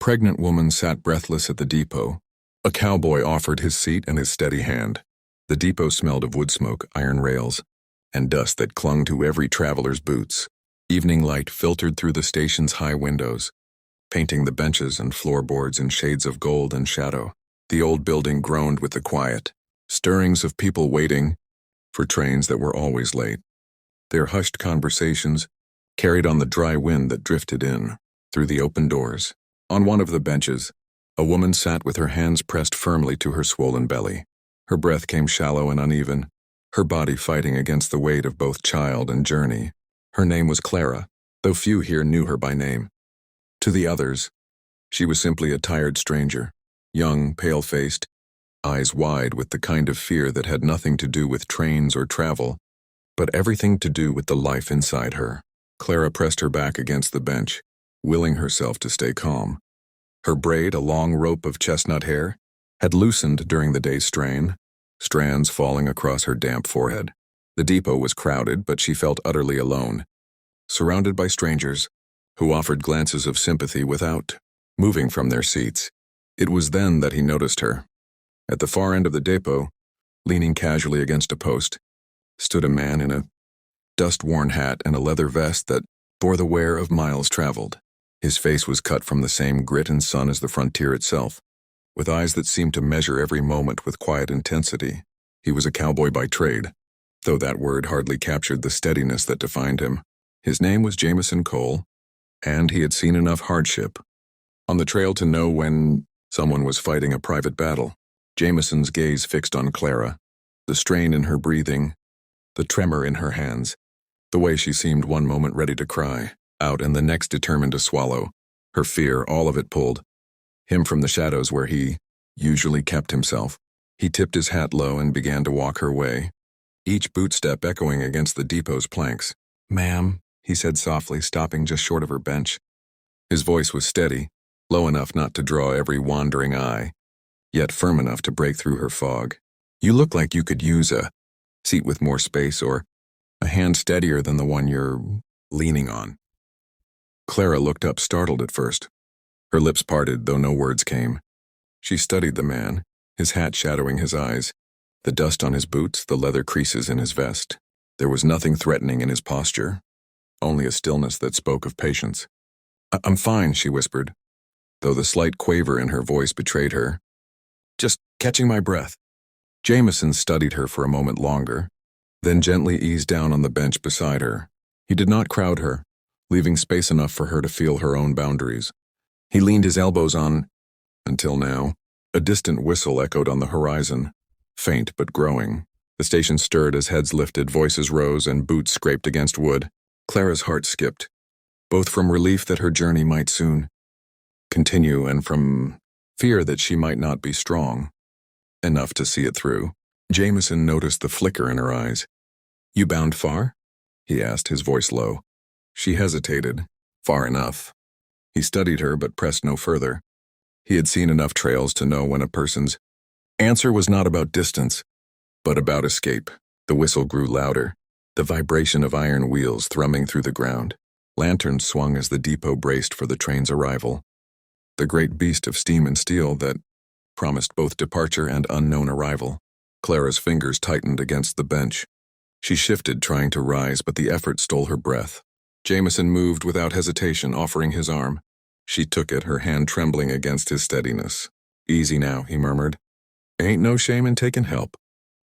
pregnant woman sat breathless at the depot. A cowboy offered his seat and his steady hand. The depot smelled of wood smoke, iron rails, and dust that clung to every traveler's boots. Evening light filtered through the station's high windows, painting the benches and floorboards in shades of gold and shadow. The old building groaned with the quiet, stirrings of people waiting for trains that were always late. Their hushed conversations carried on the dry wind that drifted in through the open doors. On one of the benches, a woman sat with her hands pressed firmly to her swollen belly. Her breath came shallow and uneven, her body fighting against the weight of both child and journey. Her name was Clara, though few here knew her by name. To the others, she was simply a tired stranger, young, pale-faced, eyes wide with the kind of fear that had nothing to do with trains or travel, but everything to do with the life inside her. Clara pressed her back against the bench, willing herself to stay calm. Her braid, a long rope of chestnut hair, had loosened during the day's strain, strands falling across her damp forehead. The depot was crowded, but she felt utterly alone, surrounded by strangers who offered glances of sympathy without moving from their seats. It was then that he noticed her. At the far end of the depot, leaning casually against a post, stood a man in a dust-worn hat and a leather vest that bore the wear of miles traveled. His face was cut from the same grit and sun as the frontier itself, with eyes that seemed to measure every moment with quiet intensity. He was a cowboy by trade, though that word hardly captured the steadiness that defined him. His name was Jameson Cole, and he had seen enough hardship on the trail to know when someone was fighting a private battle. Jameson's gaze fixed on Clara, the strain in her breathing, the tremor in her hands, the way she seemed one moment ready to cry out and the next determined to swallow. Her fear, all of it pulled him from the shadows where he usually kept himself. He tipped his hat low and began to walk her way, each bootstep echoing against the depot's planks. "Ma'am," he said softly, stopping just short of her bench. His voice was steady, low enough not to draw every wandering eye, yet firm enough to break through her fog. "You look like you could use a seat with more space or a hand steadier than the one you're leaning on." Clara looked up, startled at first. Her lips parted, though no words came. She studied the man, his hat shadowing his eyes, the dust on his boots, the leather creases in his vest. There was nothing threatening in his posture, only a stillness that spoke of patience. "I'm fine," she whispered, though the slight quaver in her voice betrayed her. "Just catching my breath." Jameson studied her for a moment longer, then gently eased down on the bench beside her. He did not crowd her, leaving space enough for her to feel her own boundaries. He leaned his elbows on, until now. A distant whistle echoed on the horizon, faint but growing. The station stirred as heads lifted, voices rose, and boots scraped against wood. Clara's heart skipped, both from relief that her journey might soon continue and from fear that she might not be strong enough to see it through. Jameson noticed the flicker in her eyes. "You bound far?" he asked, his voice low. She hesitated. "Far enough." He studied her but pressed no further. He had seen enough trails to know when a person's answer was not about distance, but about escape. The whistle grew louder, the vibration of iron wheels thrumming through the ground. Lanterns swung as the depot braced for the train's arrival. The great beast of steam and steel that promised both departure and unknown arrival. Clara's fingers tightened against the bench. She shifted, trying to rise, but the effort stole her breath. Jameson moved without hesitation, offering his arm. She took it, her hand trembling against his steadiness. "Easy now," he murmured. "Ain't no shame in taking help.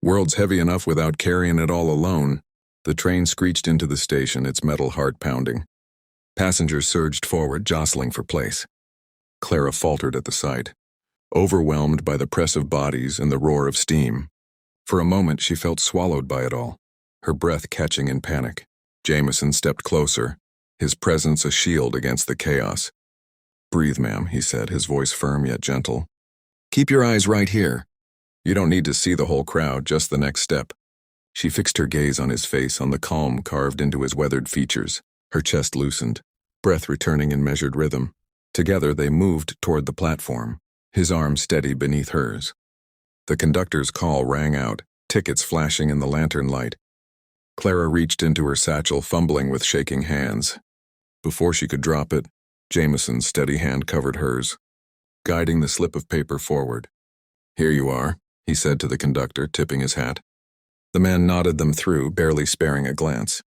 World's heavy enough without carrying it all alone." The train screeched into the station, its metal heart pounding. Passengers surged forward, jostling for place. Clara faltered at the sight, overwhelmed by the press of bodies and the roar of steam. For a moment she felt swallowed by it all, her breath catching in panic. Jameson stepped closer, his presence a shield against the chaos. "Breathe, ma'am," he said, his voice firm yet gentle. "Keep your eyes right here. You don't need to see the whole crowd, just the next step." She fixed her gaze on his face, on the calm carved into his weathered features. Her chest loosened, breath returning in measured rhythm. Together they moved toward the platform, his arm steady beneath hers. The conductor's call rang out, tickets flashing in the lantern light. Clara reached into her satchel, fumbling with shaking hands. Before she could drop it, Jameson's steady hand covered hers. guiding the slip of paper forward. "Here you are," he said to the conductor, tipping his hat. The man nodded them through, barely sparing a glance.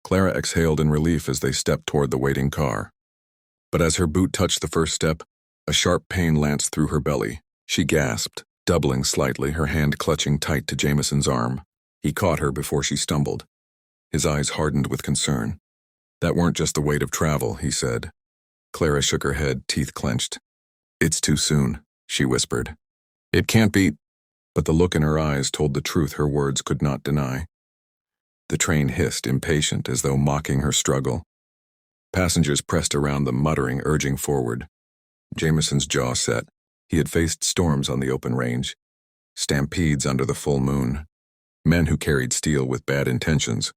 Clara exhaled in relief as they stepped toward the waiting car. But as her boot touched the first step, a sharp pain lanced through her belly. She gasped, doubling slightly, her hand clutching tight to Jameson's arm. He caught her before she stumbled. His eyes hardened with concern. "That weren't just the weight of travel," he said. Clara shook her head, teeth clenched. "It's too soon," she whispered. "It can't be," but the look in her eyes told the truth her words could not deny. The train hissed, impatient, as though mocking her struggle. Passengers pressed around them, muttering, urging forward. Jameson's jaw set. He had faced storms on the open range, stampedes under the full moon, men who carried steel with bad intentions.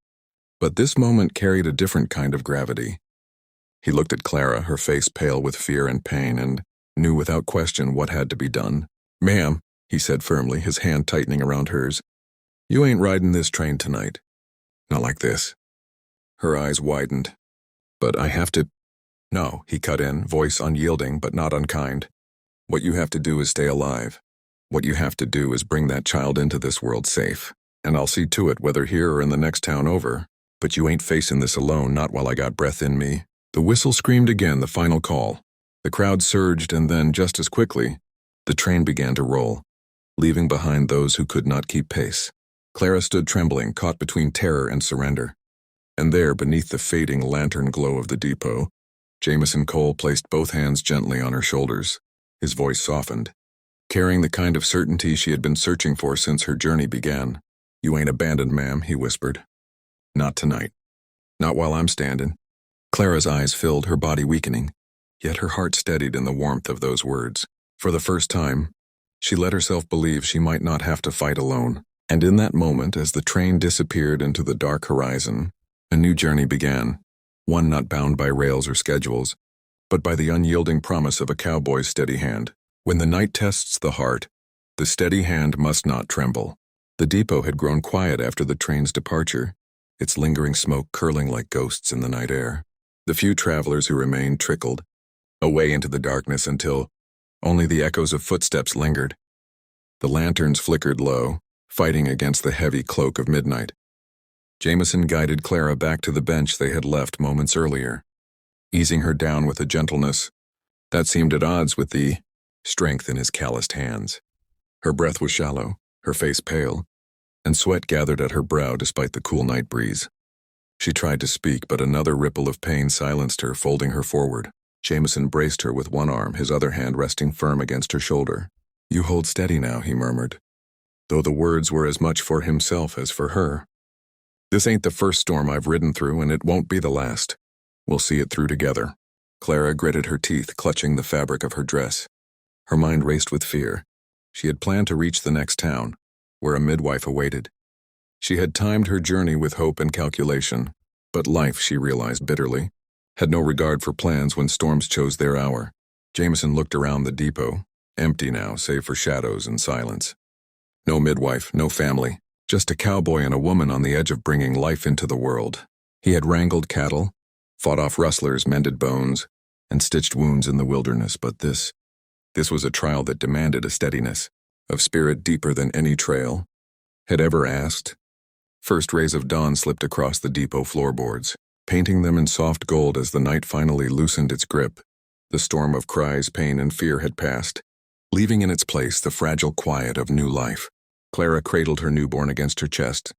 But this moment carried a different kind of gravity. He looked at Clara, her face pale with fear and pain, and knew without question what had to be done. "Ma'am," he said firmly, his hand tightening around hers, "you ain't riding this train tonight. Not like this." Her eyes widened. "But I have to—" "No," he cut in, voice unyielding but not unkind. "What you have to do is stay alive. What you have to do is bring that child into this world safe. And I'll see to it whether here or in the next town over. But you ain't facing this alone, not while I got breath in me." The whistle screamed again, the final call. The crowd surged, and then, just as quickly, the train began to roll, leaving behind those who could not keep pace. Clara stood trembling, caught between terror and surrender. And there, beneath the fading lantern glow of the depot, Jameson Cole placed both hands gently on her shoulders. His voice softened, carrying the kind of certainty she had been searching for since her journey began. "You ain't abandoned, ma'am," he whispered. "Not tonight. Not while I'm standing." Clara's eyes filled, her body weakening, yet her heart steadied in the warmth of those words. For the first time, she let herself believe she might not have to fight alone. And in that moment, as the train disappeared into the dark horizon, a new journey began, one not bound by rails or schedules, but by the unyielding promise of a cowboy's steady hand. When the night tests the heart, the steady hand must not tremble. The depot had grown quiet after the train's departure, its lingering smoke curling like ghosts in the night air. The few travelers who remained trickled away into the darkness until only the echoes of footsteps lingered. The lanterns flickered low, fighting against the heavy cloak of midnight. Jameson guided Clara back to the bench they had left moments earlier, easing her down with a gentleness that seemed at odds with the strength in his calloused hands. Her breath was shallow, her face pale, and sweat gathered at her brow despite the cool night breeze. She tried to speak, but another ripple of pain silenced her, folding her forward. Jameson braced her with one arm, his other hand resting firm against her shoulder. "You hold steady now," he murmured, though the words were as much for himself as for her. "This ain't the first storm I've ridden through, and it won't be the last. We'll see it through together." Clara gritted her teeth, clutching the fabric of her dress. Her mind raced with fear. She had planned to reach the next town, where a midwife awaited. She had timed her journey with hope and calculation, but life, she realized bitterly, had no regard for plans when storms chose their hour. Jameson looked around the depot, empty now save for shadows and silence. No midwife, no family, just a cowboy and a woman on the edge of bringing life into the world. He had wrangled cattle, fought off rustlers, mended bones, and stitched wounds in the wilderness, but this was a trial that demanded a steadiness of spirit deeper than any trail had ever asked. First rays of dawn slipped across the depot floorboards, painting them in soft gold as the night finally loosened its grip. The storm of cries, pain, and fear had passed, leaving in its place the fragile quiet of new life. Clara cradled her newborn against her chest,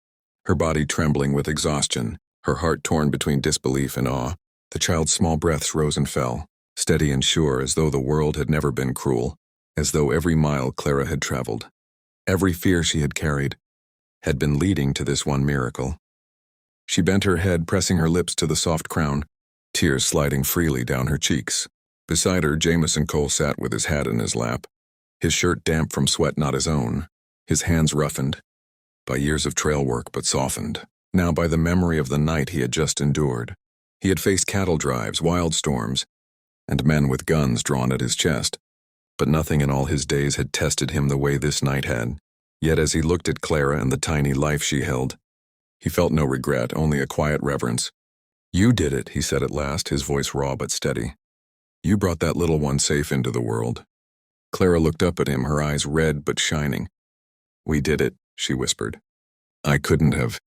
her body trembling with exhaustion, her heart torn between disbelief and awe. The child's small breaths rose and fell, steady and sure, as though the world had never been cruel, as though every mile Clara had traveled, every fear she had carried, had been leading to this one miracle. She bent her head, pressing her lips to the soft crown, tears sliding freely down her cheeks. Beside her, Jameson Cole sat with his hat in his lap, his shirt damp from sweat not his own, his hands roughened by years of trail work but softened now by the memory of the night he had just endured. He had faced cattle drives, wild storms, and men with guns drawn at his chest, but nothing in all his days had tested him the way this night had. Yet as he looked at Clara and the tiny life she held, he felt no regret, only a quiet reverence. "You did it," he said at last, his voice raw but steady. "You brought that little one safe into the world. Clara looked up at him, her eyes red but shining. "We did it," she whispered. "I couldn't have.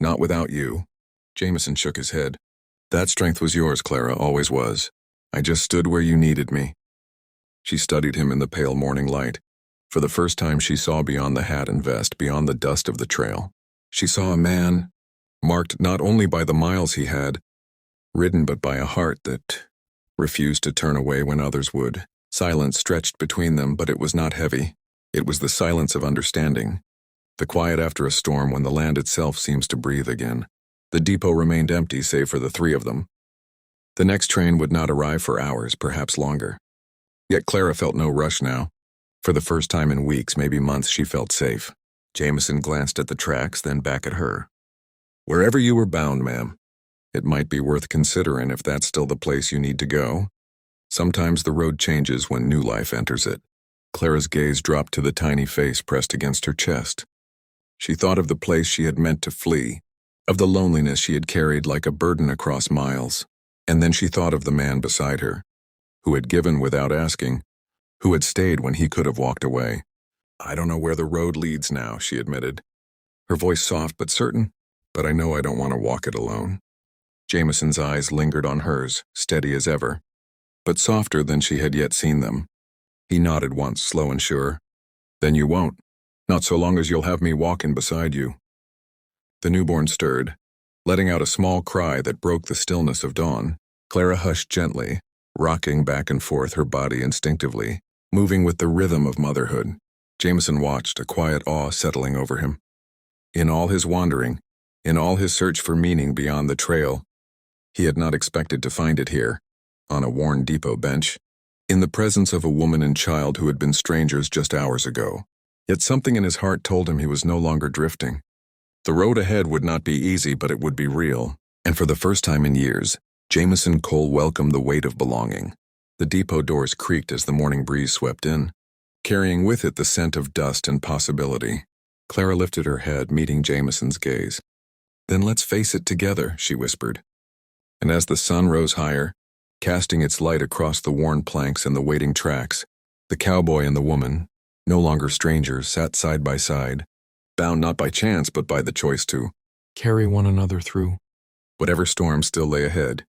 Not without you." Jameson shook his head. "That strength was yours, Clara, always was. I just stood where you needed me." She studied him in the pale morning light. For the first time she saw beyond the hat and vest, beyond the dust of the trail. She saw a man, marked not only by the miles he had ridden but by a heart that refused to turn away when others would. Silence stretched between them, but it was not heavy. It was the silence of understanding. The quiet after a storm when the land itself seems to breathe again. The depot remained empty save for the three of them. The next train would not arrive for hours, perhaps longer. Yet Clara felt no rush now. For the first time in weeks, maybe months, she felt safe. Jameson glanced at the tracks, then back at her. "Wherever you were bound, ma'am. It might be worth considering if that's still the place you need to go. Sometimes the road changes when new life enters it." Clara's gaze dropped to the tiny face pressed against her chest. She thought of the place she had meant to flee, of the loneliness she had carried like a burden across miles, and then she thought of the man beside her, who had given without asking, who had stayed when he could have walked away. "I don't know where the road leads now," she admitted, her voice soft but certain, "but I know I don't want to walk it alone." Jameson's eyes lingered on hers, steady as ever, but softer than she had yet seen them. He nodded once, slow and sure. "Then you won't. Not so long as you'll have me walking beside you." The newborn stirred, letting out a small cry that broke the stillness of dawn. Clara hushed gently, rocking back and forth her body instinctively, moving with the rhythm of motherhood. Jameson watched, a quiet awe settling over him. In all his wandering, in all his search for meaning beyond the trail, he had not expected to find it here, on a worn depot bench, in the presence of a woman and child who had been strangers just hours ago. Yet something in his heart told him he was no longer drifting. The road ahead would not be easy, but it would be real, and for the first time in years, Jameson Cole welcomed the weight of belonging. The depot doors creaked as the morning breeze swept in, carrying with it the scent of dust and possibility. Clara lifted her head, meeting Jameson's gaze. "Then let's face it together," she whispered. And as the sun rose higher, casting its light across the worn planks and the waiting tracks, the cowboy and the woman, no longer strangers, sat side by side, bound not by chance but by the choice to carry one another through whatever storm still lay ahead.